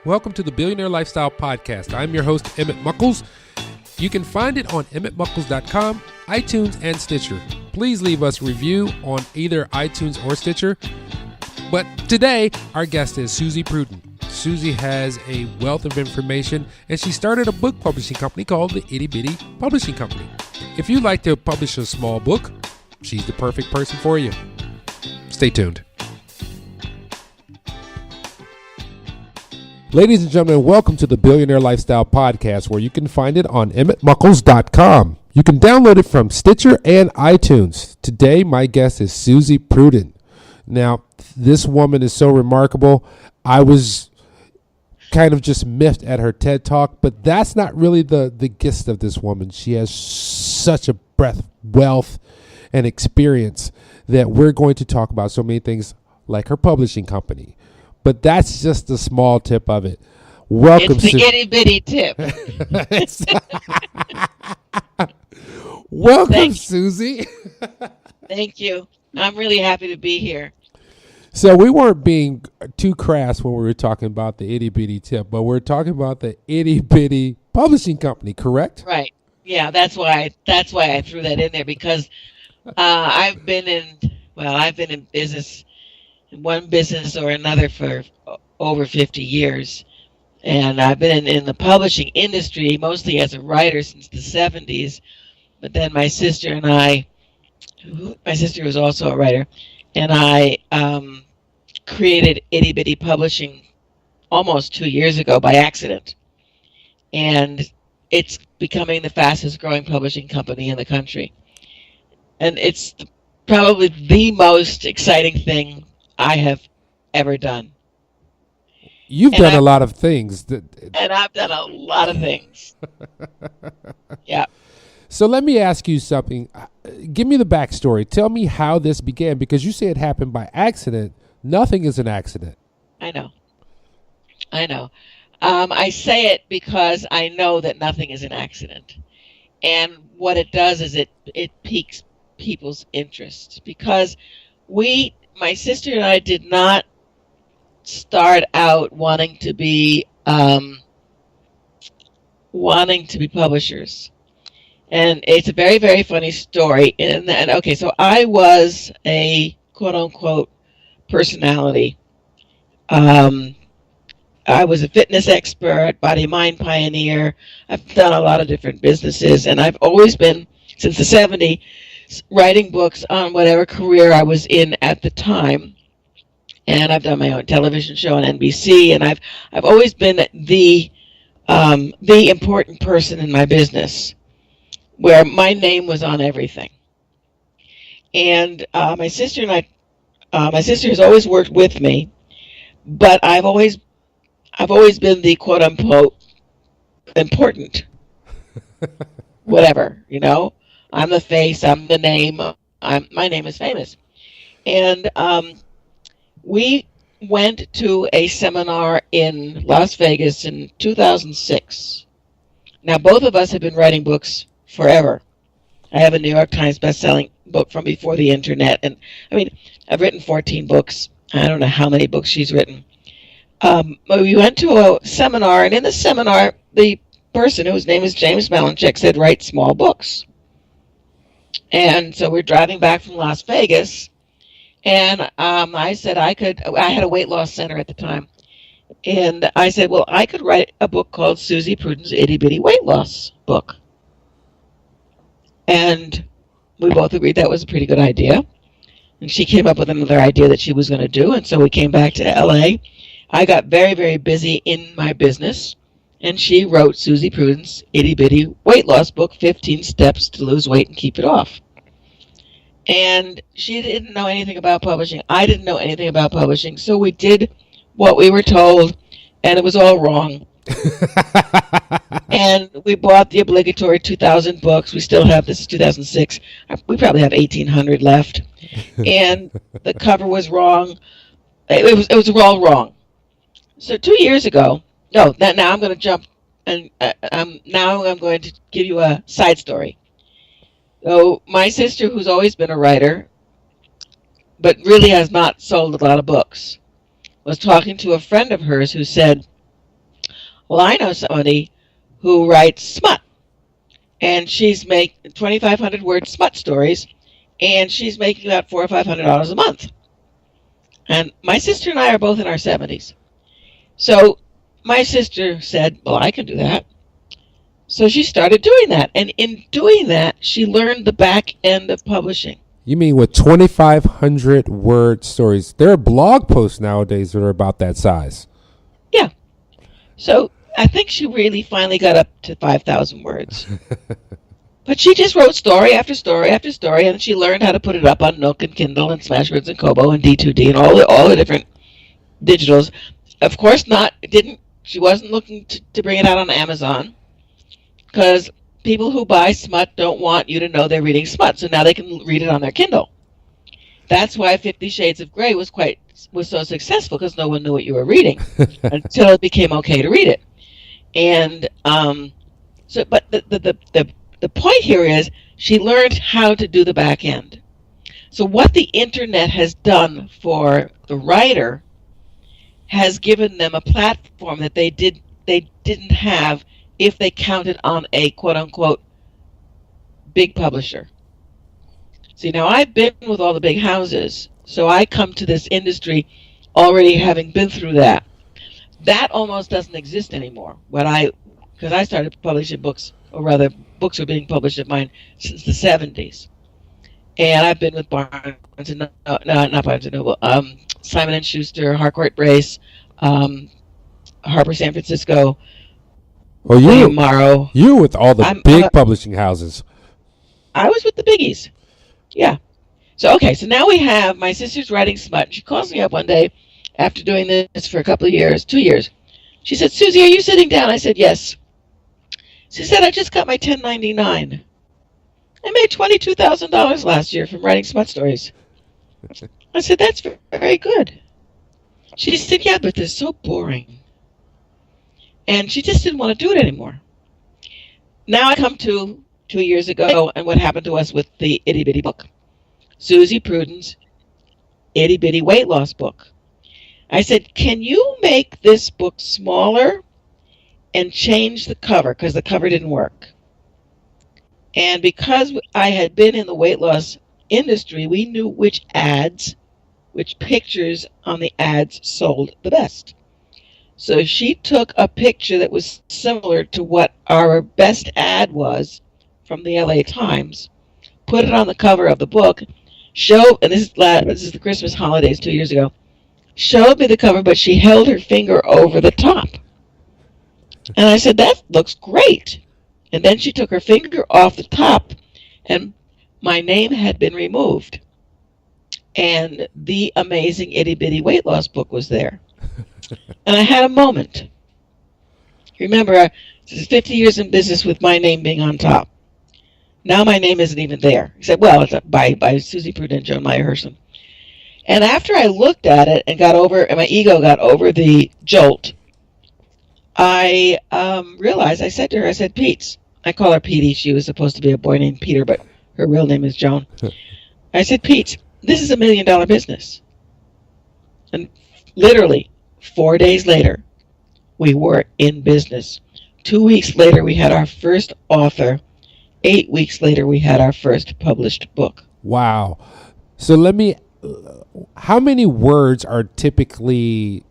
Welcome to the Billionaire Lifestyle Podcast. I'm your host, Emmett Muckles. You can find it on emmettmuckles.com, iTunes, and Stitcher. Please leave us a review on either iTunes or Stitcher. But today, our guest is Suzy Prudden. Suzy has a wealth of information, and she started a book publishing company called the Itty Bitty Publishing Company. If you'd like to publish a small book, she's the perfect person for you. Stay tuned. Ladies and gentlemen, welcome to the Billionaire Lifestyle Podcast, where you can find it on emmettmuckles.com. You can download it from Stitcher and iTunes. Today, my guest is Suzy Prudden. Now, this woman is so remarkable. I was kind of just miffed at her TED Talk, but that's not really the gist of this woman. She has such a breadth, wealth, and experience that we're going to talk about so many things like her publishing company. But that's just a small tip of it. Welcome, it's the itty bitty tip. Welcome, Suzy. Thank you. I'm really happy to be here. So we weren't being too crass when we were talking about the itty bitty tip, but we're talking about the Itty Bitty Publishing Company, correct? Right. Yeah, that's why I threw that in there, because I've been in business, one business or another, for over 50 years. And I've been in the publishing industry mostly as a writer since the 70s. But then my sister was also a writer, and I created Itty Bitty Publishing almost 2 years ago by accident. And it's becoming the fastest growing publishing company in the country. And it's probably the most exciting thing I have ever done. You've done a lot of things. And I've done a lot of things. Yeah. So let me ask you something. Give me the backstory. Tell me how this began, because you say it happened by accident. Nothing is an accident. I know. I say it because I know that nothing is an accident. And what it does is it piques people's interest, because my sister and I did not start out wanting to be publishers. And it's a very, very funny story. And okay, so I was a quote unquote personality. I was a fitness expert, body mind pioneer. I've done a lot of different businesses, and I've always been, since the 70s, writing books on whatever career I was in at the time. And I've done my own television show on NBC, and I've always been the important person in my business, where my name was on everything. And my sister has always worked with me, but I've always been the quote unquote important, whatever, I'm the face, I'm the name, my name is famous. And we went to a seminar in Las Vegas in 2006. Now, both of us have been writing books forever. I have a New York Times best-selling book from before the internet. And I've written 14 books. I don't know how many books she's written. We went to a seminar, and in the seminar, the person, whose name is James Malinchik, said, write small books. And so we're driving back from Las Vegas, and I said I had a weight loss center at the time. And I said, well, I could write a book called Suzy Prudden's Itty Bitty Weight Loss Book. And we both agreed that was a pretty good idea. And she came up with another idea that she was going to do. And so we came back to LA. I got very, very busy in my business. And she wrote Suzy Prudden's Itty Bitty Weight Loss Book, 15 Steps to Lose Weight and Keep It Off. And she didn't know anything about publishing. I didn't know anything about publishing. So we did what we were told, and it was all wrong. And we bought the obligatory 2,000 books. We still have, this is 2006. We probably have 1,800 left. And the cover was wrong. It was all wrong. So 2 years ago, now I'm going to jump, and now I'm going to give you a side story. So my sister, who's always been a writer, but really has not sold a lot of books, was talking to a friend of hers who said, Well, I know somebody who writes smut, and she's making 2,500 word smut stories, and she's making about $400 or $500 a month. And my sister and I are both in our 70s. So my sister said, well, I can do that. So she started doing that. And in doing that, she learned the back end of publishing. You mean with 2,500 word stories? There are blog posts nowadays that are about that size. Yeah. So I think she really finally got up to 5,000 words. But she just wrote story after story after story, and she learned how to put it up on Nook and Kindle and Smashwords and Kobo and D2D and all the different digitals. Of course, she wasn't looking to bring it out on Amazon, because people who buy smut don't want you to know they're reading smut, so now they can read it on their Kindle. That's why 50 Shades of Grey was so successful, because no one knew what you were reading until it became okay to read it. And but the point here is she learned how to do the back end. So what the internet has done for the writer has given them a platform that they didn't have if they counted on a quote-unquote big publisher. See, now I've been with all the big houses, so I come to this industry already having been through that. That almost doesn't exist anymore. Because I started publishing books, or rather, books were being published at mine since the 70s. And I've been with Barnes and not Barnes and Noble, Simon & Schuster, Harcourt Brace, Harper San Francisco, Well, Morrow. you with all the big publishing houses. I was with the biggies. Yeah. So now we have my sister's writing smut. She calls me up one day after doing this for a couple of years, 2 years. She said, Suzy, are you sitting down? I said, yes. She said, I just got my 1099. I made $22,000 last year from writing smut stories. I said, that's very good. She said, yeah, but they're so boring. And she just didn't want to do it anymore. Now I come to 2 years ago and what happened to us with the Itty Bitty book. Suzy Prudden's Itty Bitty weight loss book. I said, can you make this book smaller and change the cover, because the cover didn't work. And because I had been in the weight loss industry, we knew which pictures on the ads sold the best. So she took a picture that was similar to what our best ad was from the LA Times, put it on the cover of the book, and this is the Christmas holidays 2 years ago, showed me the cover, but she held her finger over the top. And I said, that looks great. And then she took her finger off the top, and my name had been removed. And the amazing Itty Bitty weight loss book was there. And I had a moment. Remember, this is 50 years in business with my name being on top. Now my name isn't even there. Except, well, it's by Suzy Prudden and Joan Meyer Herson. And after I looked at it and my ego got over the jolt, I realized, I said to her, I said, Pete's. I call her Petey. She was supposed to be a boy named Peter, but her real name is Joan. I said, Pete's, this is $1 million business. And literally 4 days later, we were in business. 2 weeks later, we had our first author. 8 weeks later, we had our first published book. Wow. So how many words are typically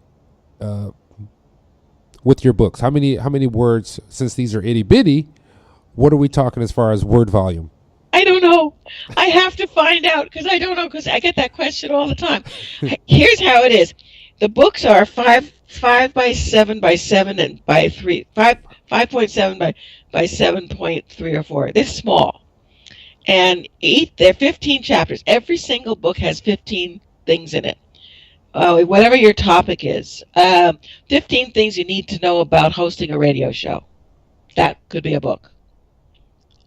with your books? How many words, since these are itty bitty, what are we talking as far as word volume? I don't know. I have to find out, because I don't know, because I get that question all the time. Here's how it is. The books are 5 by 7 by 7 and by 3, 5.7 by 7.3 or 4. They're small. And they're 15 chapters. Every single book has 15 things in it. Whatever your topic is. 15 things you need to know about hosting a radio show. That could be a book.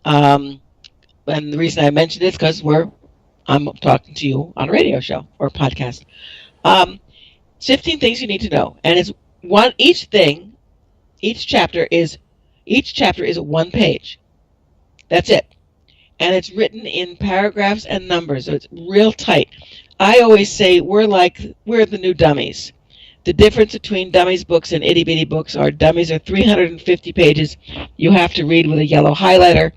And the reason I mention it is because I'm talking to you on a radio show or podcast. 15 things you need to know. And it's each chapter is 1 page. That's it. And it's written in paragraphs and numbers, so it's real tight. I always say we're the new Dummies. The difference between Dummies books and Itty Bitty books are Dummies are 350 pages. You have to read with a yellow highlighter.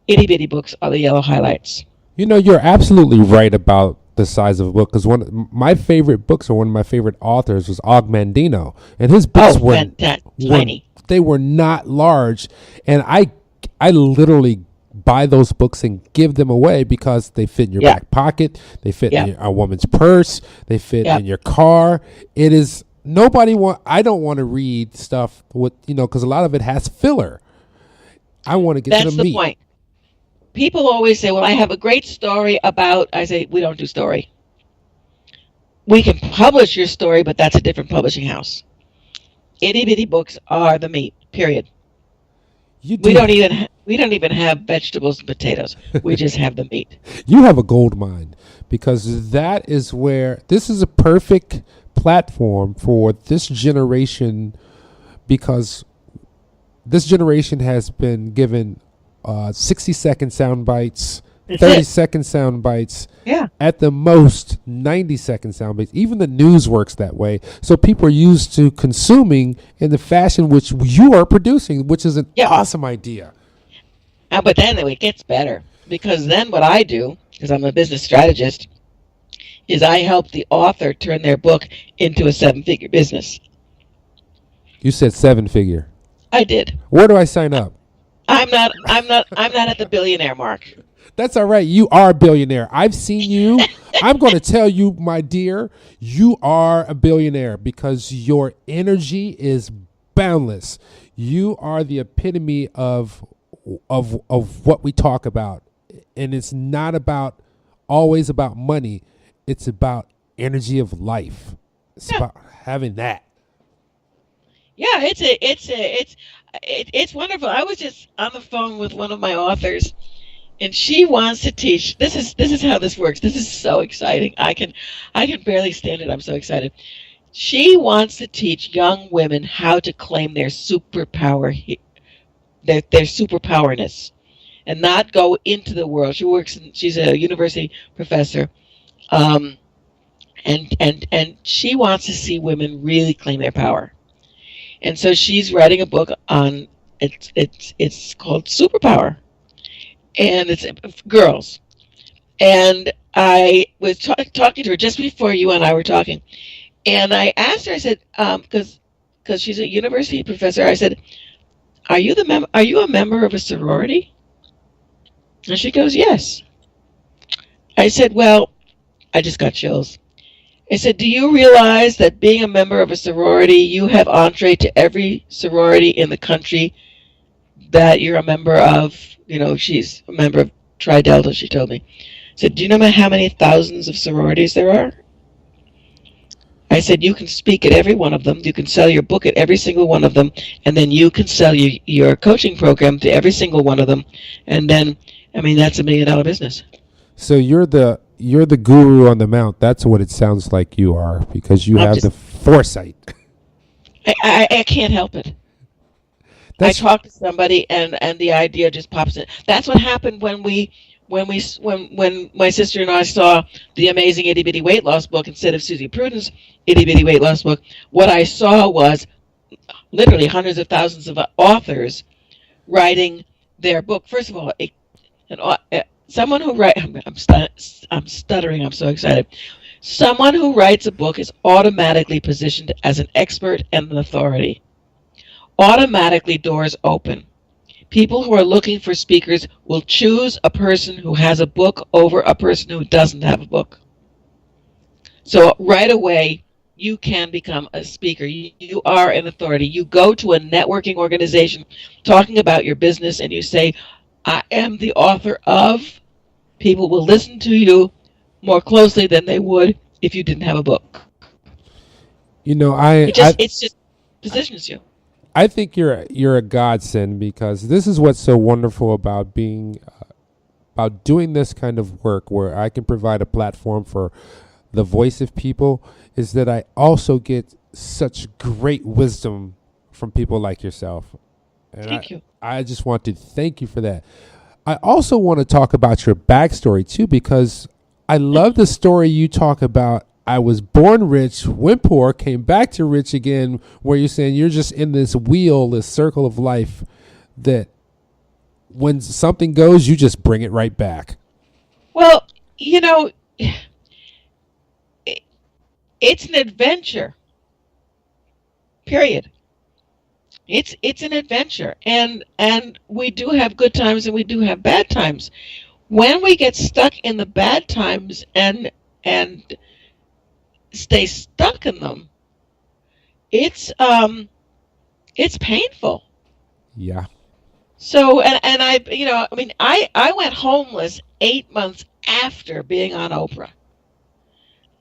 Itty Bitty books are the yellow highlights. You know, you're absolutely right about the size of a book, because one of my favorite books, or one of my favorite authors, was Og Mandino, and his books were tiny. They were not large, and I literally buy those books and give them away because they fit in your back pocket, they fit in a woman's purse, they fit in your car. It is I don't want to read stuff with, because a lot of it has filler. I want to get to the meat. That's the point. People always say, well, I have a great story about, I say, we don't do story. We can publish your story, but that's a different publishing house. Itty Bitty books are the meat, period. We don't even have vegetables and potatoes. We just have the meat. You have a gold mine, because that is where, this is a perfect platform for this generation, because this generation has been given 60-second sound bites, 30-second sound bites, at the most 90-second sound bites. Even the news works that way. So people are used to consuming in the fashion which you are producing, which is an awesome idea. But then it gets better, because then what I do, because I'm a business strategist, is I help the author turn their book into a 7-figure business. You said 7-figure. I did. Where do I sign up? I'm not at the billionaire mark. That's all right. You are a billionaire. I've seen you. I'm going to tell you, my dear, you are a billionaire, because your energy is boundless. You are the epitome of what we talk about. And it's not always about money. It's about energy of life. It's about having that. Yeah, it's wonderful. I was just on the phone with one of my authors, and she wants to teach. This is how this works. This is so exciting. I can barely stand it. I'm so excited. She wants to teach young women how to claim their superpower, their superpowerness, and not go into the world. She's a university professor, and she wants to see women really claim their power. And so she's writing a book on it's called Superpower, and it's girls. And I was talking to her just before you and I were talking, and I asked her. I said, because she's a university professor, I said, "Are you a member of a sorority?" And she goes, "Yes." I said, "Well," I just got chills. I said, "Do you realize that being a member of a sorority, you have entree to every sorority in the country that you're a member of?" She's a member of Tri Delta, she told me. I said, "Do you know how many thousands of sororities there are?" I said, "You can speak at every one of them. You can sell your book at every single one of them. And then you can sell your coaching program to every single one of them. And then, that's $1 million business." So you're the guru on the mount. That's what it sounds like you are, because you have the foresight. I can't help it. I talk to somebody and the idea just pops in. That's what happened when my sister and I saw the amazing Itty Bitty weight loss book instead of Suzy Prudden's Itty Bitty weight loss book. What I saw was literally hundreds of thousands of authors writing their book. First of all, someone who writes, I'm stuttering, I'm so excited. Someone who writes a book is automatically positioned as an expert and an authority. Automatically doors open. People who are looking for speakers will choose a person who has a book over a person who doesn't have a book. So right away, you can become a speaker. You are an authority. You go to a networking organization talking about your business and you say, "I am the author of," people will listen to you more closely than they would if you didn't have a book. It just positions you. I think you're a godsend, because this is what's so wonderful about about doing this kind of work, where I can provide a platform for the voice of people, is that I also get such great wisdom from people like yourself. And Thank you. I just want to thank you for that. I also want to talk about your backstory too, because I love the story you talk about I was born rich, went poor, came back to rich again, where you're saying you're just in this wheel, this circle of life that when something goes, you just bring it right back. Well, it's an adventure. Period. It's an adventure, and we do have good times and we do have bad times. When we get stuck in the bad times and stay stuck in them, it's painful. Yeah. So and I went homeless 8 months after being on Oprah.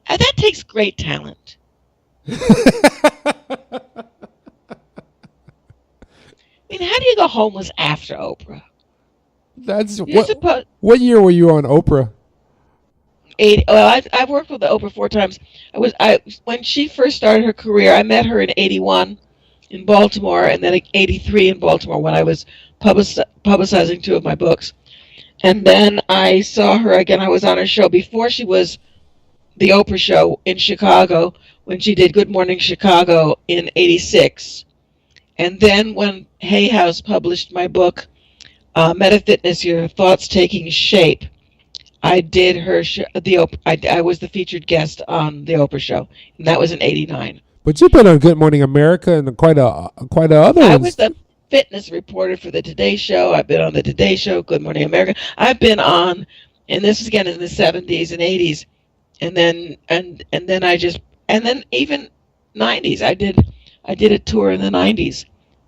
And that takes great talent. How do you go homeless after Oprah? That's what year were you on Oprah? 80. Well, I've worked with Oprah 4 times. When she first started her career, I met her in 81 in Baltimore, and then 83 in Baltimore when I was publicizing 2 of my books. And then I saw her again. I was on her show before she was the Oprah show in Chicago, when she did Good Morning Chicago in 86. And then when Hay House published my book, Metafitness, Your Thoughts Taking Shape, I did her I was the featured guest on the Oprah show, and that was in 89. But you've been on Good Morning America and quite a other ones. I was the fitness reporter for the Today Show. I've been on the Today Show, Good Morning America. I've been on, and this is again in the 70s and 80s, and then even 90s. I did a tour in the 90s.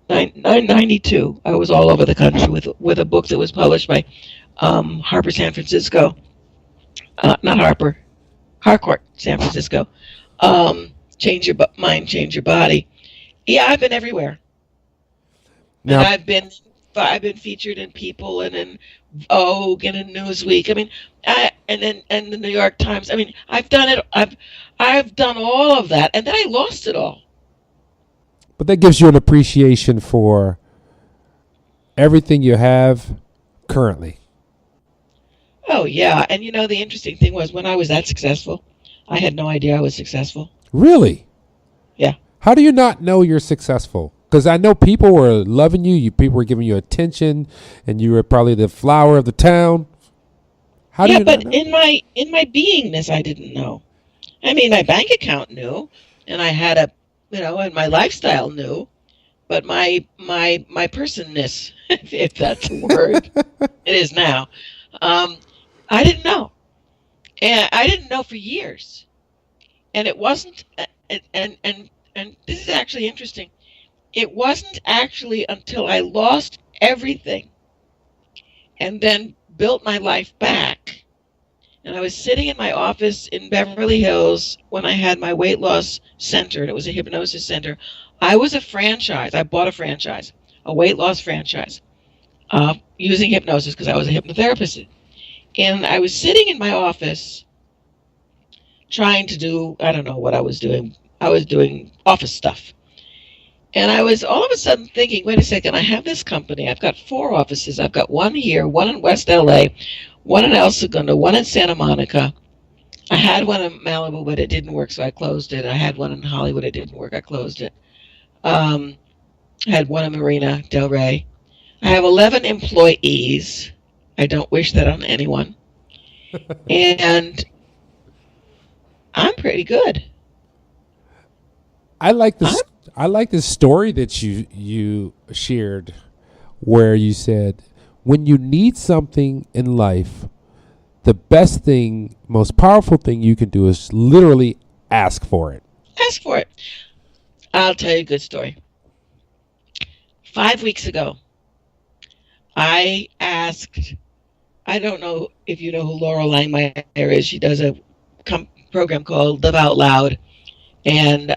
92. I was all over the country with a book that was published by Harper San Francisco. Not Harper, Harcourt San Francisco. Change Your Mind, Change Your Body. Yeah, I've been everywhere. Now, and I've been featured in People and in Vogue and in Newsweek. And the New York Times. I've done it. I've done all of that, and then I lost it all. But that gives you an appreciation for everything you have currently. Oh, yeah. And the interesting thing was, when I was that successful, I had no idea I was successful. Really? Yeah. How do you not know you're successful? Because I know people were loving you. People were giving you attention, and you were probably the flower of the town. How do you not know? in my beingness, I didn't know. My bank account knew, and I had and my lifestyle knew, but my personness, if that's a word, it is now. I didn't know, and I didn't know for years, and it wasn't. And this is actually interesting. It wasn't actually until I lost everything, and then built my life back. And I was sitting in my office in Beverly Hills when I had my weight loss center, and it was a hypnosis center. I was a franchise. I bought a franchise, a weight loss franchise, using hypnosis because I was a hypnotherapist. And I was sitting in my office trying to do, I don't know what I was doing. I was doing office stuff. And I was all of a sudden thinking, wait a second, I have this company. I've got 4 offices. I've got one here, one in West LA, one in El Segundo, one in Santa Monica. I had one in Malibu, but it didn't work, so I closed it. I had one in Hollywood. It didn't work. I closed it. I had one in Marina Del Rey. I have 11 employees. I don't wish that on anyone. And I'm pretty good. I like this story that you shared, where you said, when you need something in life, the best thing, most powerful thing you can do is literally ask for it. Ask for it. I'll tell you a good story. 5 weeks ago, I asked, I don't know if you know who Laurel Langmeyer is. She does a program called Live Out Loud. And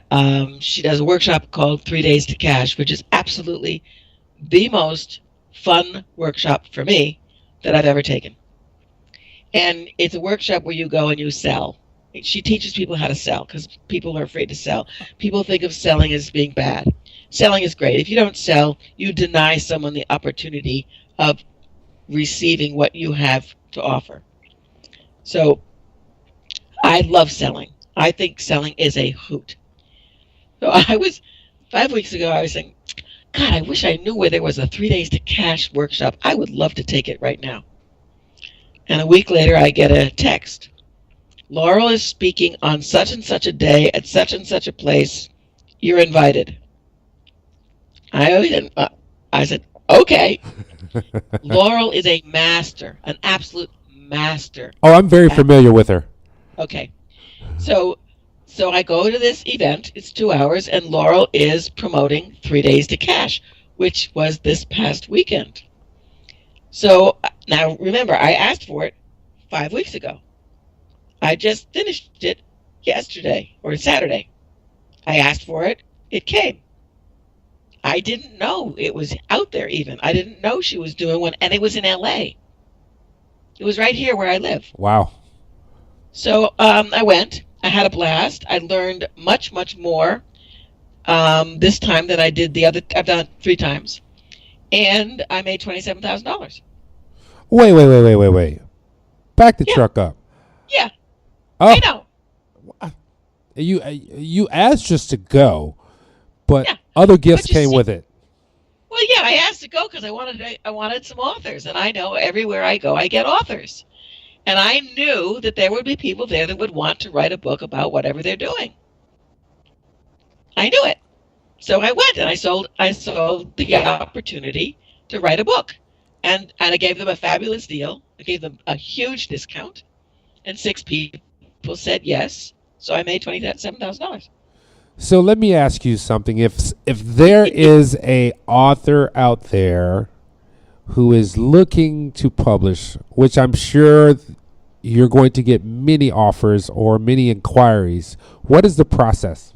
she does a workshop called 3 Days to Cash, which is absolutely the most fun workshop for me that I've ever taken. And it's a workshop where you go and you sell. She teaches people how to sell because people are afraid to sell. People think of selling as being bad. Selling is great. If you don't sell, you deny someone the opportunity of receiving what you have to offer. So I love selling. I think selling is a hoot. So I was 5 weeks ago. I was saying, God, I wish I knew where there was a 3 days to cash workshop. I would love to take it right now. And a week later, I get a text. Laurel is speaking on such and such a day at such and such a place. You're invited. I said, okay. Laurel is a master, an absolute master. Oh, I'm very familiar with her. Okay. So I go to this event. It's 2 hours, and Laurel is promoting 3 days to cash, which was this past weekend. So now remember, I asked for it 5 weeks ago. I just finished it yesterday or Saturday. I asked for it. It came. I didn't know it was out there even. I didn't know she was doing one, and it was in LA. It was right here where I live. Wow. So I went. I had a blast. I learned much, much more this time than I did the other. I've done it 3 times. And I made $27,000. Wait. Back the truck up. Yeah. Oh. I know. You asked just to go, but Yeah. other gifts came with it. Well, yeah, I asked to go because I wanted some authors, and I know everywhere I go, I get authors. And I knew that there would be people there that would want to write a book about whatever they're doing. I knew it. So I went and I sold the opportunity to write a book. And I gave them a fabulous deal. I gave them a huge discount. And 6 people said yes. So I made $27,000. So let me ask you something. If there is a author out there who is looking to publish, which I'm sure you're going to get many offers or many inquiries, what is the process?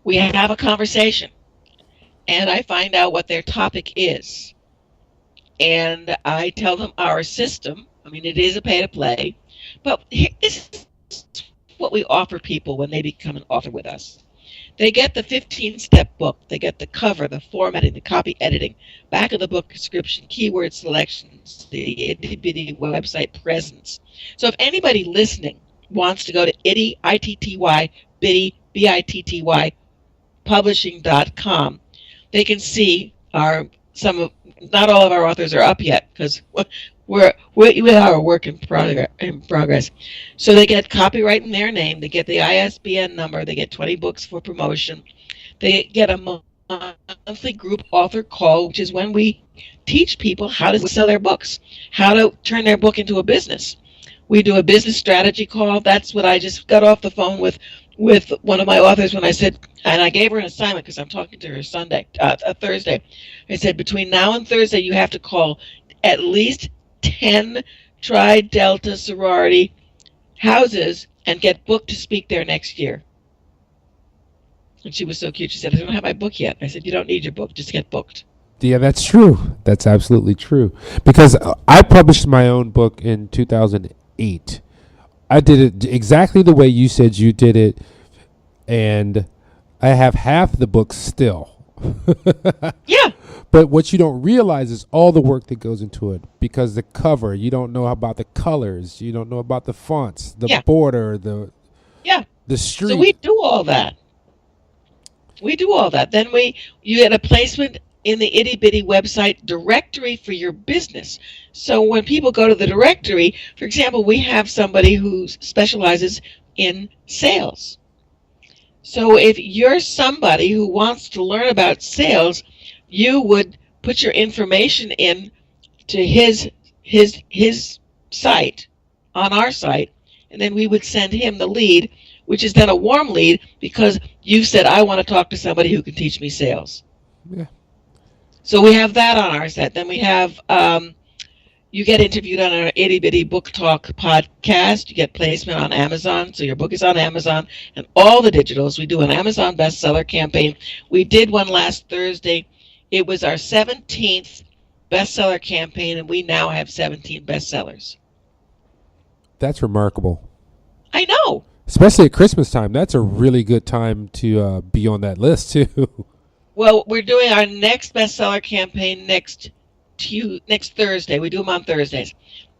We have a conversation, and I find out what their topic is. And I tell them our system. I mean, it is a pay-to-play, but this is what we offer people when they become an author with us. They get the 15-step book. They get the cover, the formatting, the copy editing, back of the book description, keyword selections, the itty-bitty website presence. So if anybody listening wants to go to Itty, I-T-T-Y, bitty, B-I-T-T-Y, publishing.com, they can see not all of our authors are up yet because we are a work in progress. So they get copyright in their name, they get the ISBN number, they get 20 books for promotion, they get a monthly group author call, which is when we teach people how to sell their books, how to turn their book into a business. We do a business strategy call. That's what I just got off the phone with one of my authors when I said, and I gave her an assignment because I'm talking to her Thursday. I said, between now and Thursday, you have to call at least 10 Tri-Delta sorority houses and get booked to speak there next year. And she was so cute. She said, I don't have my book yet. I said, you don't need your book. Just get booked. Yeah, that's true. That's absolutely true. Because I published my own book in 2008. I did it exactly the way you said you did it, and I have half the book still. Yeah. But what you don't realize is all the work that goes into it, because the cover, you don't know about the colors, you don't know about the fonts, the border, the street. So we do all that. Then you get a placement in the itty bitty website directory for your business. So when people go to the directory, for example, we have somebody who specializes in sales. So if you're somebody who wants to learn about sales, you would put your information in to his site, on our site, and then we would send him the lead, which is then a warm lead because you said, I want to talk to somebody who can teach me sales. Yeah. So we have that on our set. Then we have, you get interviewed on our Itty Bitty Book Talk podcast. You get placement on Amazon. So your book is on Amazon and all the digitals. We do an Amazon bestseller campaign. We did one last Thursday. It was our 17th bestseller campaign, and we now have 17 bestsellers. That's remarkable. I know. Especially at Christmas time. That's a really good time to be on that list, too. Well, we're doing our next bestseller campaign next Thursday. We do them on Thursdays.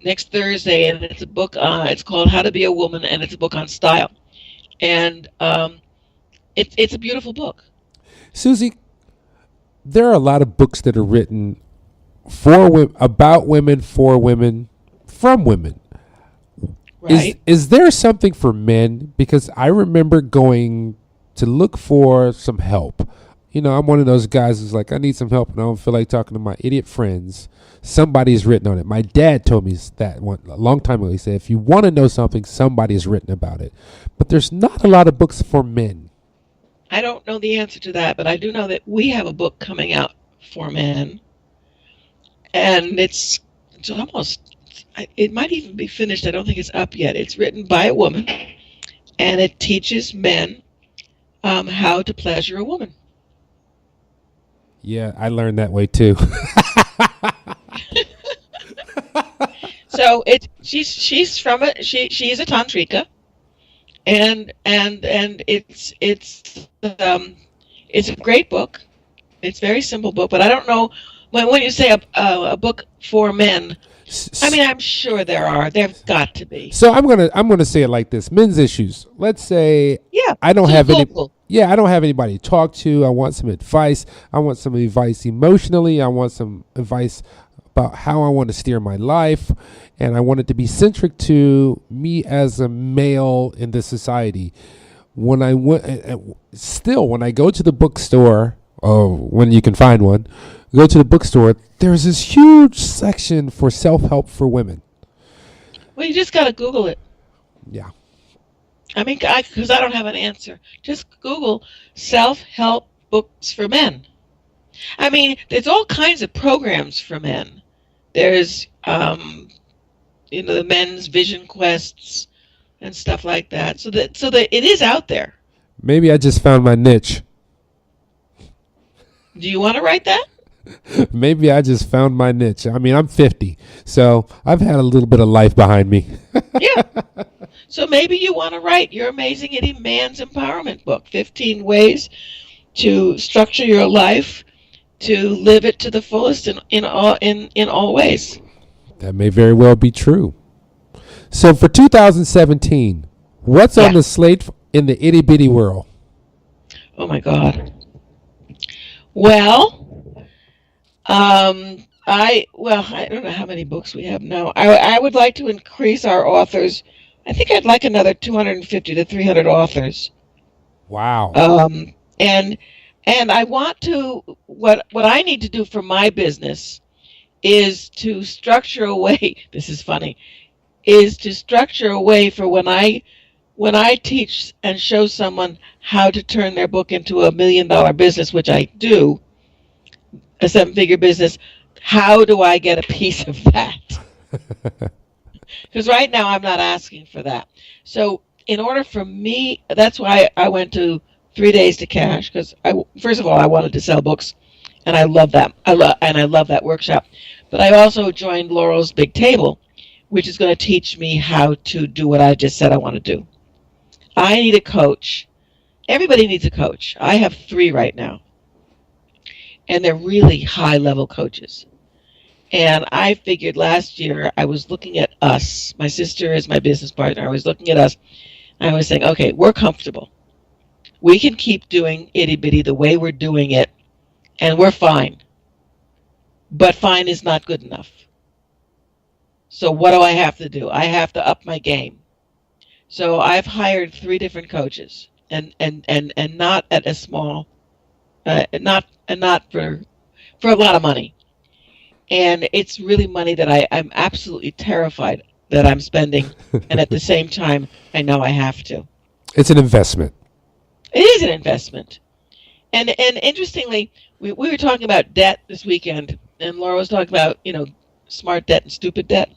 next Thursday, and it's a book. It's called How to Be a Woman, and it's a book on style. And it's a beautiful book. Suzy, there are a lot of books that are written about women, for women, from women. Right. Is there something for men? Because I remember going to look for some help. You know, I'm one of those guys who's like, I need some help and I don't feel like talking to my idiot friends. Somebody's written on it. My dad told me that a long time ago. He said, if you want to know something, somebody's written about it. But there's not a lot of books for men. I don't know the answer to that, but I do know that we have a book coming out for men. And it's almost, it might even be finished. I don't think it's up yet. It's written by a woman, and it teaches men how to pleasure a woman. Yeah, I learned that way too. So she's from it. She's a tantrika, and it's a great book. It's a very simple book, but I don't know when you say a book for men. I mean, I'm sure there've got to be. So I'm gonna say it like this: men's issues. Let's say I don't so have Google. I don't have anybody to talk to. I want some advice. I want some advice emotionally. I want some advice about how I want to steer my life, and I want it to be centric to me as a male in this society. When I go to the bookstore, when you can find one, go to the bookstore, there's this huge section for self-help for women. Well, you just got to Google it. Yeah. I mean, because I don't have an answer. Just Google self-help books for men. I mean, there's all kinds of programs for men. There's, the men's vision quests and stuff like that. So that it is out there. Maybe I just found my niche. Do you want to write that? Maybe I just found my niche. I mean, I'm 50, so I've had a little bit of life behind me. Yeah. So maybe you want to write your Amazing Itty Man's Empowerment book, 15 ways to structure your life, to live it to the fullest in all ways. That may very well be true. So for 2017, what's on the slate in the itty bitty world? Oh my God. Well, I don't know how many books we have now. I would like to increase our authors. I think I'd like another 250 to 300 authors. Wow. And I want to, what I need to do for my business is to structure a way, this is funny, is to structure a way for when I teach and show someone how to turn their book into $1 million business, which I do, a 7-figure business, how do I get a piece of that? Because right now I'm not asking for that. So in order for me, that's why I went to 3 days to cash, because first of all, I wanted to sell books, and I love that. I love that workshop. But I also joined Laurel's Big Table, which is going to teach me how to do what I just said I want to do. I need a coach. Everybody needs a coach. I have 3 right now, and they're really high-level coaches. And I figured last year I was looking at us. My sister is my business partner. I was looking at us. And I was saying, okay, we're comfortable. We can keep doing itty bitty the way we're doing it, and we're fine. But fine is not good enough. So what do I have to do? I have to up my game. So I've hired 3 different coaches, and not at a small, not for a lot of money. And it's really money that I'm absolutely terrified that I'm spending, and at the same time, I know I have to. It's an investment. It is an investment. And interestingly, we were talking about debt this weekend, and Laura was talking about, smart debt and stupid debt.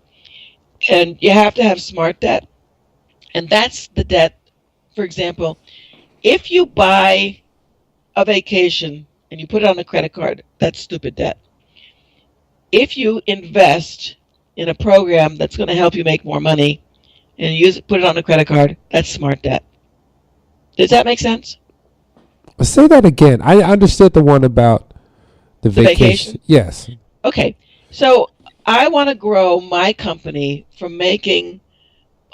And you have to have smart debt. And that's the debt. For example, if you buy a vacation and you put it on a credit card, that's stupid debt. If you invest in a program that's going to help you make more money and put it on a credit card, that's smart debt. Does that make sense? Say that again. I understood the one about the vacation. Yes. Okay. So I want to grow my company from making,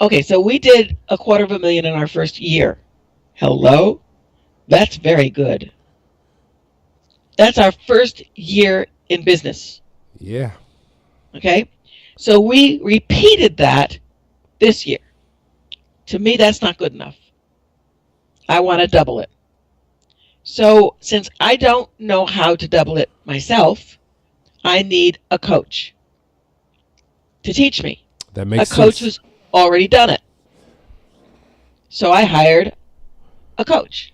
okay, so we did $250,000 in our first year. Hello? That's very good. That's our first year in business. Yeah. Okay? So we repeated that this year. To me, that's not good enough. I want to double it. So since I don't know how to double it myself, I need a coach to teach me. That makes sense. A coach sense. who's already done it. So I hired a coach.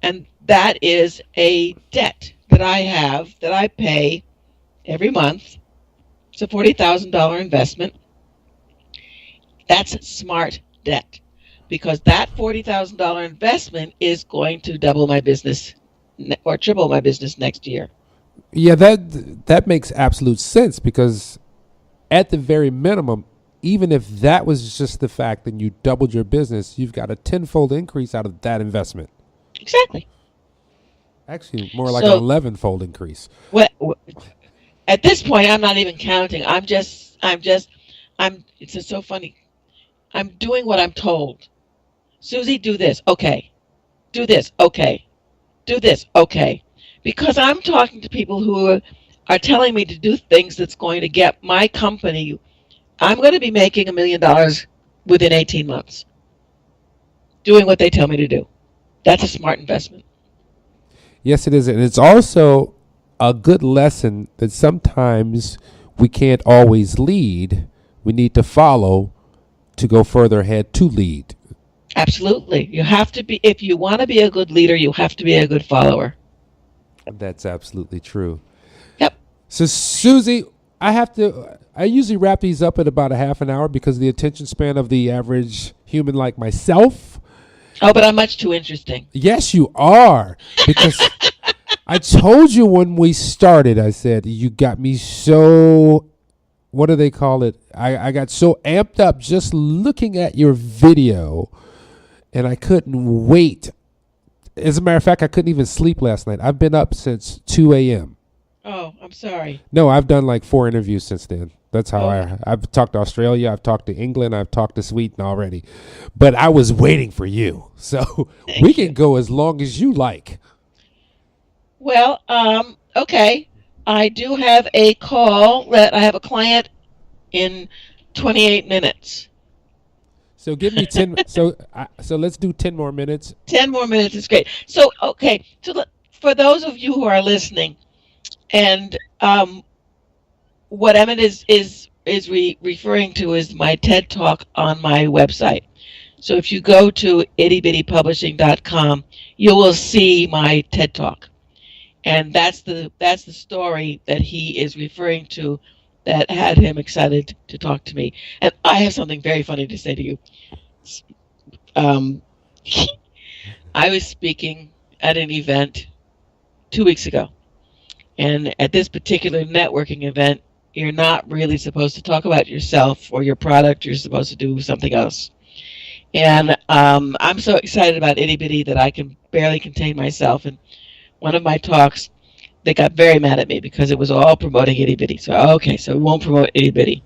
And that is a debt that I have that I pay every month. It's a $40,000 investment. That's smart debt, because that $40,000 investment is going to double my business or triple my business next year. Yeah, that makes absolute sense, because at the very minimum, even if that was just the fact that you doubled your business, you've got a tenfold increase out of that investment. Exactly. Actually, more like an 11-fold increase. Well, at this point, I'm not even counting. It's just so funny. I'm doing what I'm told. Suzy, do this. Okay. Do this. Okay. Do this. Okay. Because I'm talking to people who are telling me to do things that's going to get my company. I'm going to be making $1 million within 18 months. Doing what they tell me to do. That's a smart investment. Yes, it is. And it's also a good lesson that sometimes we can't always lead. We need to follow to go further ahead to lead. Absolutely. You have to be, if you want to be a good leader, you have to be a good follower. That's absolutely true. Yep. So, Suzy, I usually wrap these up at about a half an hour because of the attention span of the average human like myself. Oh, but I'm much too interesting. Yes, you are. Because I told you when we started, I said, you got me so, what do they call it? I got so amped up just looking at your video, and I couldn't wait. As a matter of fact, I couldn't even sleep last night. I've been up since 2 a.m. Oh, I'm sorry. No, I've done like 4 interviews since then. That's how Oh. I've talked to Australia, I've talked to England, I've talked to Sweden already. But I was waiting for you. So we can go as long as you like. Well, okay. I do have a call that I have a client in 28 minutes. So give me 10. So let's do 10 more minutes. 10 more minutes is great. So, okay. So for those of you who are listening, and what Emmett is referring to is my TED Talk on my website. So if you go to ittybittypublishing.com, you will see my TED Talk. And that's the story that he is referring to that had him excited to talk to me. And I have something very funny to say to you. I was speaking at an event 2 weeks ago. And at this particular networking event, you're not really supposed to talk about yourself or your product. You're supposed to do something else. And I'm so excited about Itty Bitty that I can barely contain myself. And one of my talks, they got very mad at me because it was all promoting Itty Bitty. So, okay, so we won't promote Itty Bitty.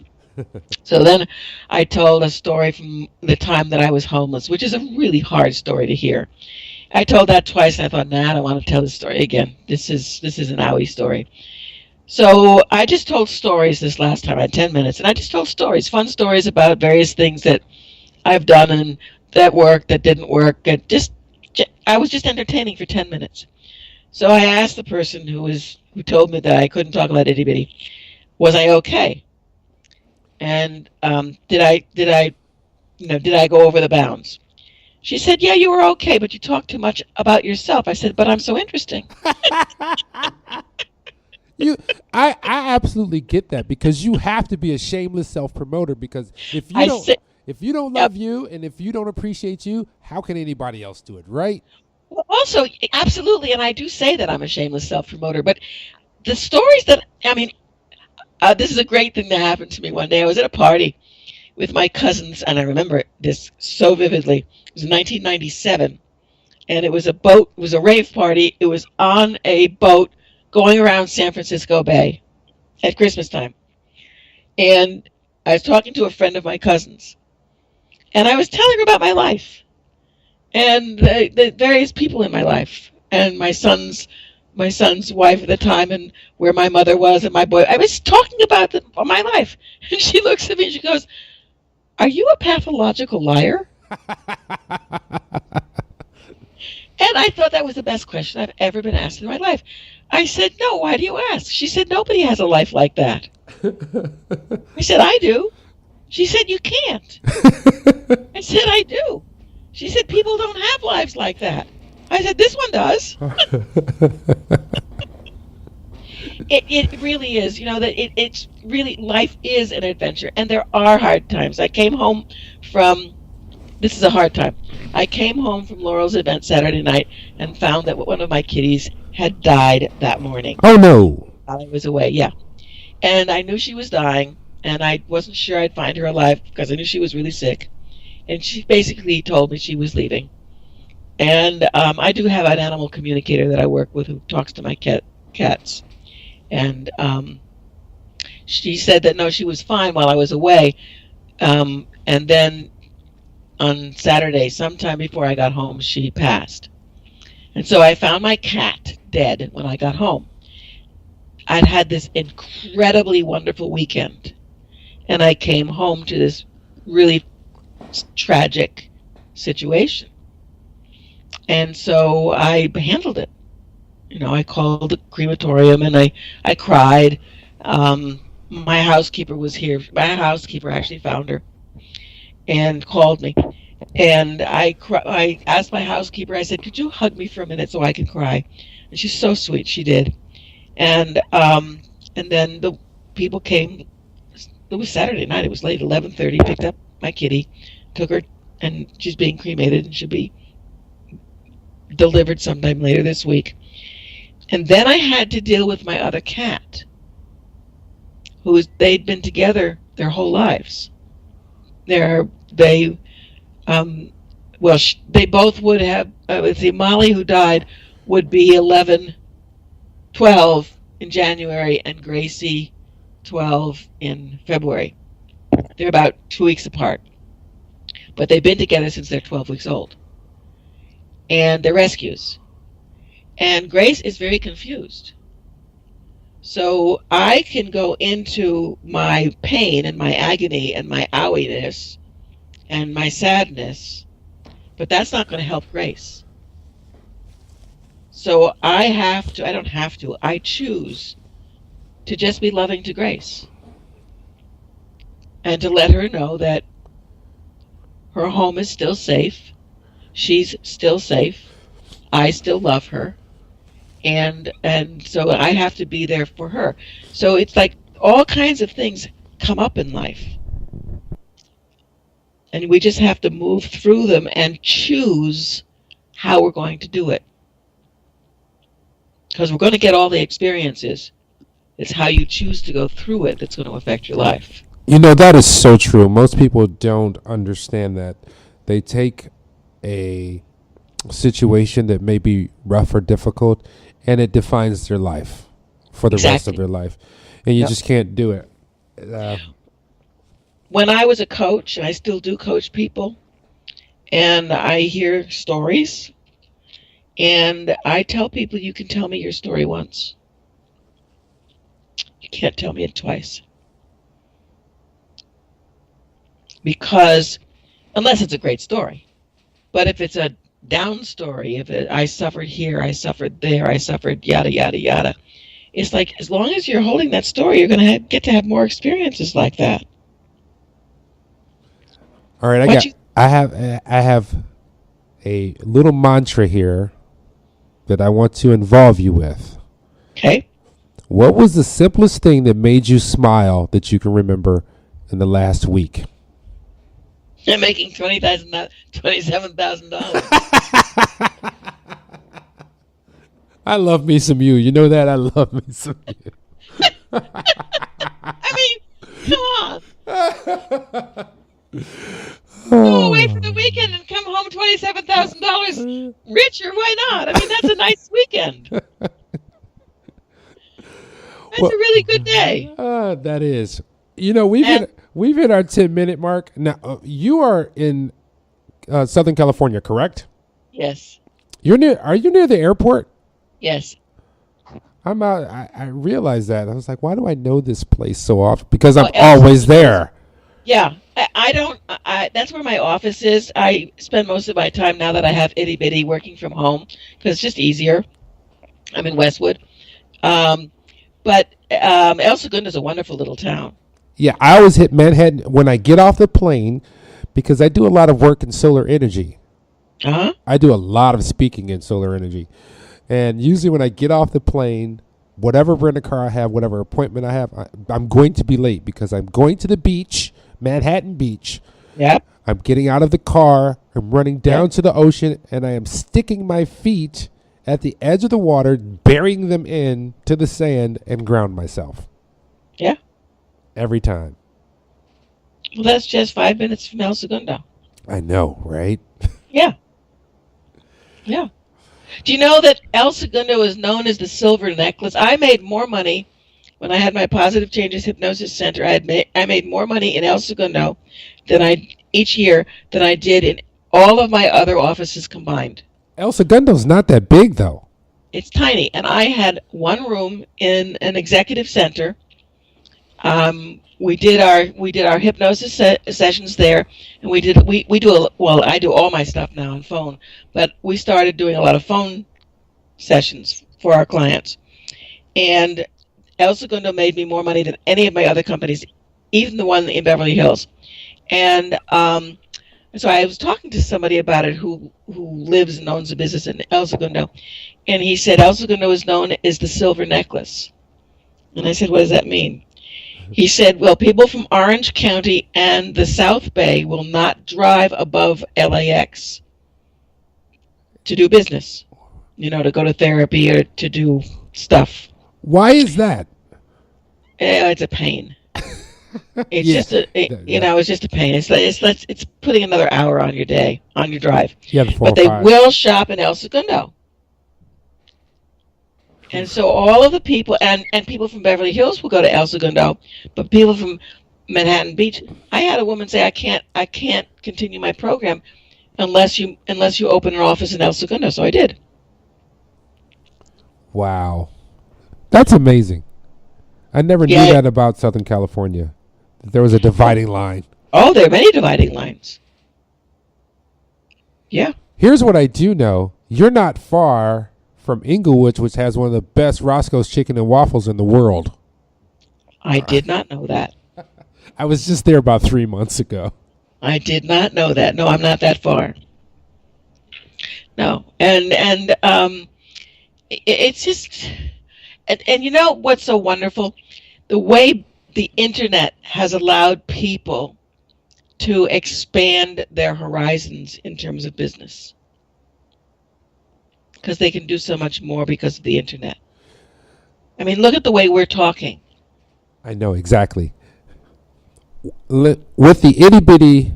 So then I told a story from the time that I was homeless, which is a really hard story to hear. I told that twice, and I thought, nah, I don't want to tell this story again. This is an owie story. So I just told stories this last time. I had 10 minutes, and I just told stories, fun stories about various things that I've done and that worked, that didn't work. I was just entertaining for 10 minutes. So I asked the person who told me that I couldn't talk about Itty Bitty, was I okay? And did I go over the bounds? She said, yeah, you were okay, but you talked too much about yourself. I said, but I'm so interesting. I absolutely get that, because you have to be a shameless self-promoter, because if you don't love you and if you don't appreciate you, how can anybody else do it, right? Well, also, absolutely, and I do say that I'm a shameless self-promoter, but the stories this is a great thing that happened to me one day. I was at a party with my cousins, and I remember this so vividly. It was 1997, and it was a rave party. It was on a boat going around San Francisco Bay at Christmas time. And I was talking to a friend of my cousin's, and I was telling her about my life and the various people in my life, and my son's wife at the time, and where my mother was, and my boy. I was talking about my life, and she looks at me and she goes, "Are you a pathological liar?" And I thought that was the best question I've ever been asked in my life. I said, "No, why do you ask?" She said, "Nobody has a life like that." I said, "I do." She said, "You can't." I said, "I do." She said, "People don't have lives like that." I said, "This one does." It really is, it's really, life is an adventure, and there are hard times. This is a hard time. I came home from Laurel's event Saturday night and found that one of my kitties had died that morning Oh no. while I was away. Yeah. And I knew she was dying, and I wasn't sure I'd find her alive because I knew she was really sick. And she basically told me she was leaving. And I do have an animal communicator that I work with who talks to my cats. And she said that no, she was fine while I was away. And then on Saturday, sometime before I got home, she passed. And so I found my cat dead when I got home. I'd had this incredibly wonderful weekend, and I came home to this really tragic situation. And so I handled it. I called the crematorium, and I cried. My housekeeper was here. My housekeeper actually found her and called me. And I asked my housekeeper, I said, "Could you hug me for a minute so I can cry?" And she's so sweet. She did. And then the people came. It was Saturday night. It was late, 11:30. Picked up my kitty, took her, and she's being cremated and should be delivered sometime later this week. And then I had to deal with my other cat, they'd been together their whole lives. They they both would have. Let's see, Molly, who died, would be 11, 12 in January, and Gracie, 12 in February. They're about 2 weeks apart, but they've been together since they're 12 weeks old, and they're rescues. And Grace is very confused. So I can go into my pain and my agony and my owiness and my sadness, but that's not going to help Grace. So I choose to just be loving to Grace and to let her know that her home is still safe. She's still safe. I still love her. And so I have to be there for her. So it's like all kinds of things come up in life, and we just have to move through them and choose how we're going to do it, because we're going to get all the experiences. It's how you choose to go through it that's going to affect your life. That is so true. Most people don't understand that. They take a situation that may be rough or difficult, and it defines their life for the rest of their life. And you just can't do it. When I was a coach, and I still do coach people, and I hear stories, and I tell people, you can tell me your story once. You can't tell me it twice. Because, unless it's a great story. But if it's a down story, I suffered here, I suffered there, I suffered yada, yada, yada. It's like, as long as you're holding that story, you're going to get to have more experiences like that. All right, I have a little mantra here that I want to involve you with. Okay. What was the simplest thing that made you smile that you can remember in the last week? I'm making $27,000. I love me some you. You know that? I love me some you. I mean, come on. Go away for the weekend and come home $27,000 richer. Why not? I mean, that's a nice weekend. That's a really good day. That is. we've hit our 10-minute mark. Now, you are in Southern California, correct? Yes. Are you near the airport? Yes. I'm out. I realized that. I was like, why do I know this place so often? Because I'm El always there. Yeah. I don't. That's where my office is. I spend most of my time now that I have itty bitty working from home because it's just easier. I'm in Westwood. But El Segundo is a wonderful little town. Yeah, I always hit Manhattan when I get off the plane because I do a lot of work in solar energy. Uh-huh. I do a lot of speaking in solar energy. And usually when I get off the plane, whatever rent a car I have, whatever appointment I have, I'm going to be late because I'm going to the beach, Manhattan Beach. Yep. I'm getting out of the car. I'm running down to the ocean, and I am sticking my feet at the edge of the water, burying them in to the sand, and ground myself. Yeah. Every time. Well, that's just 5 minutes from El Segundo. I know, right? Yeah. Yeah. Do you know that El Segundo is known as the silver necklace? I made more money when I had my Positive Changes Hypnosis Center. I made more money in El Segundo each year than I did in all of my other offices combined. El Segundo's not that big, though. It's tiny, and I had one room in an executive center. We did our hypnosis sessions there, and I do all my stuff now on phone, but we started doing a lot of phone sessions for our clients. And El Segundo made me more money than any of my other companies, even the one in Beverly Hills. And so I was talking to somebody about it who lives and owns a business in El Segundo, and he said El Segundo is known as the silver necklace. And I said, what does that mean? He said, well, people from Orange County and the South Bay will not drive above LAX to do business, to go to therapy or to do stuff. Why is that? It's a pain. It's it's just a pain. It's putting another hour on your day, on your drive. Yeah, but they will shop in El Segundo. And so all of the people, and people from Beverly Hills will go to El Segundo, but people from Manhattan Beach, I had a woman say, I can't continue my program unless you open an office in El Segundo. So I did. Wow. That's amazing. I never knew that about Southern California. There was a dividing line. Oh, there are many dividing lines. Yeah. Here's what I do know. You're not far from Inglewood, which has one of the best Roscoe's Chicken and Waffles in the world. I did not know that. I was just there about 3 months ago. I did not know that. No, I'm not that far. No. And it's just, and you know what's so wonderful? The way the internet has allowed people to expand their horizons in terms of business. Because they can do so much more because of the internet. I mean, look at the way we're talking. I know, exactly. With the Itty Bitty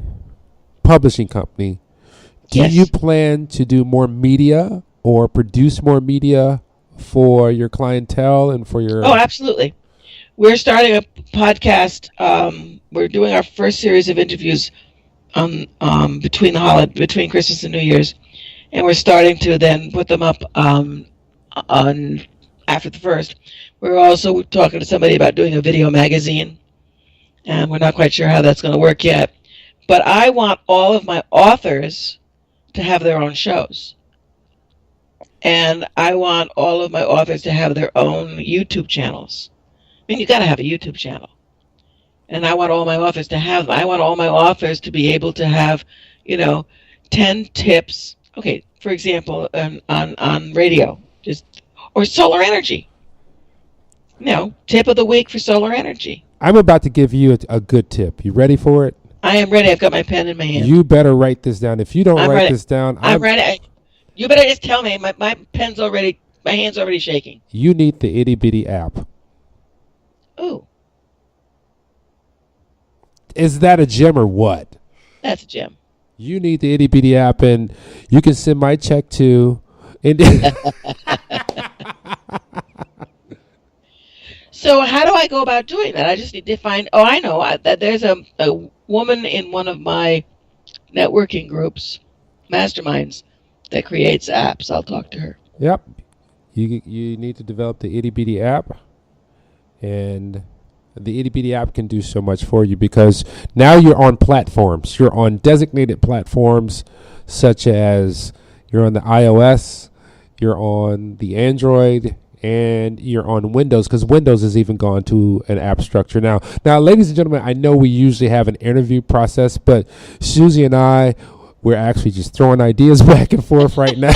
Publishing Company, do you plan to do more media or produce more media for your clientele and for your... Oh, absolutely. We're starting a podcast. We're doing our first series of interviews between Christmas and New Year's. And we're starting to then put them up on after the first. We're also talking to somebody about doing a video magazine, and we're not quite sure how that's going to work yet. But I want all of my authors to have their own shows, and I want all of my authors to have their own YouTube channels. I mean, you got to have a YouTube channel, and I want all my authors to have. I want all my authors to be able to have, 10 tips. Okay, for example, on radio, or solar energy. Tip of the week for solar energy. I'm about to give you a good tip. You ready for it? I am ready. I've got my pen in my hand. You better write this down. If you don't write this down, I'm ready. You better just tell me. My hand's already shaking. You need the Itty Bitty app. Ooh. Is that a gem or what? That's a gem. You need the Itty Bitty app, and you can send my check to... So how do I go about doing that? I just need to find. Oh, I know that there's a woman in one of my networking groups, masterminds, that creates apps. I'll talk to her. Yep. You need to develop the Itty Bitty app, and the Itty Bitty app can do so much for you because now you're on platforms. You're on designated platforms such as you're on the iOS, you're on the Android, and you're on Windows, because Windows has even gone to an app structure now. Now, ladies and gentlemen, I know we usually have an interview process, but Suzy and we're actually just throwing ideas back and forth right now.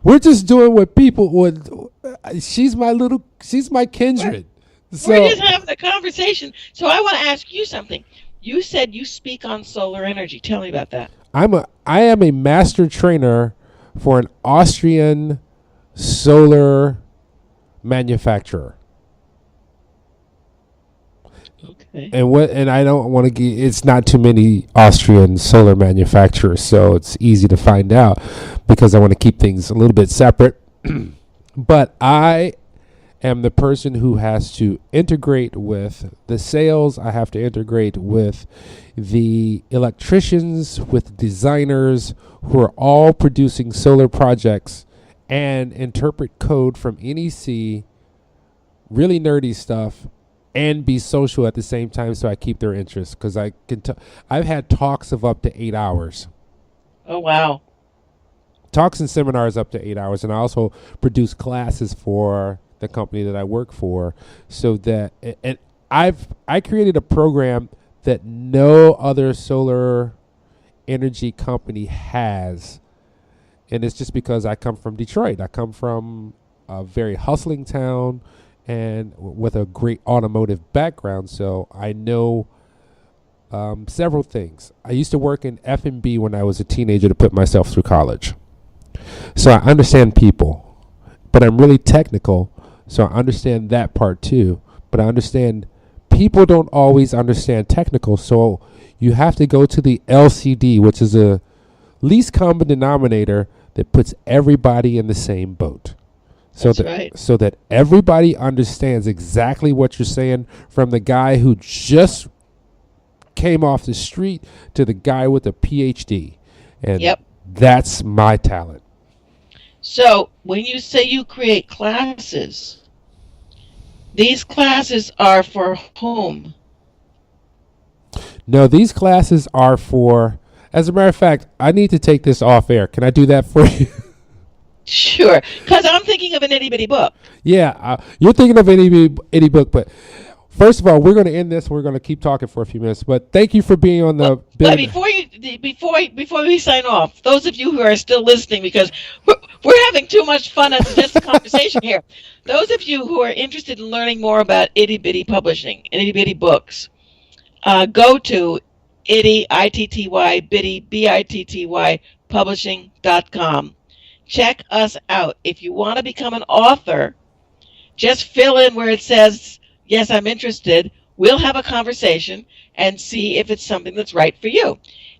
We're just doing what people would. She's my kindred. So, we're just having a conversation. So I want to ask you something. You said you speak on solar energy. Tell me about that. I am a master trainer for an Austrian solar manufacturer. Okay. And I don't want to get, it's not too many Austrian solar manufacturers, so it's easy to find out because I want to keep things a little bit separate. But I am the person who has to integrate with the sales. I have to integrate with the electricians, with designers who are all producing solar projects, and interpret code from NEC, really nerdy stuff, and be social at the same time so I keep their interest. Because I've had talks of up to 8 hours. Oh, wow. Talks and seminars up to 8 hours. And I also produce classes for the company that I work for, so that, and I created a program that no other solar energy company has. And it's just because I come from Detroit. I come from a very hustling town and with a great automotive background. So I know several things. I used to work in F&B when I was a teenager to put myself through college. So I understand people, but I'm really technical. So I understand that part too. But I understand people don't always understand technical. So you have to go to the LCD, which is a least common denominator that puts everybody in the same boat. So so that everybody understands exactly what you're saying, from the guy who just came off the street to the guy with a PhD. And that's my talent. So when you say you create classes, these classes are for whom? No, these classes are for, as a matter of fact, I need to take this off air. Can I do that for you? Sure, because I'm thinking of an itty bitty book. Yeah, you're thinking of an itty book, but first of all, we're going to end this. We're going to keep talking for a few minutes, but thank you for being on the. But before we sign off, those of you who are still listening, because we're having too much fun as just a conversation here. Those of you who are interested in learning more about itty bitty publishing and itty bitty books, go to Itty, I-T-T-Y, bitty, B-I-T-T-Y, publishing.com. Check us out. If you want to become an author, just fill in where it says, yes, I'm interested. We'll have a conversation and see if it's something that's right for you.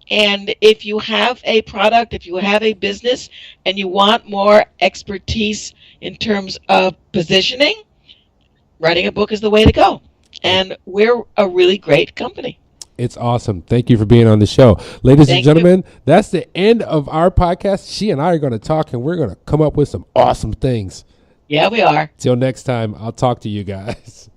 And if you have a product, if you have a business, and you want more expertise in terms of positioning, writing a book is the way to go. And we're a really great company. It's awesome. Thank you for being on the show. Ladies and gentlemen, that's the end of our podcast. She and I are going to talk, and we're going to come up with some awesome things. Yeah, we are. Till next time, I'll talk to you guys.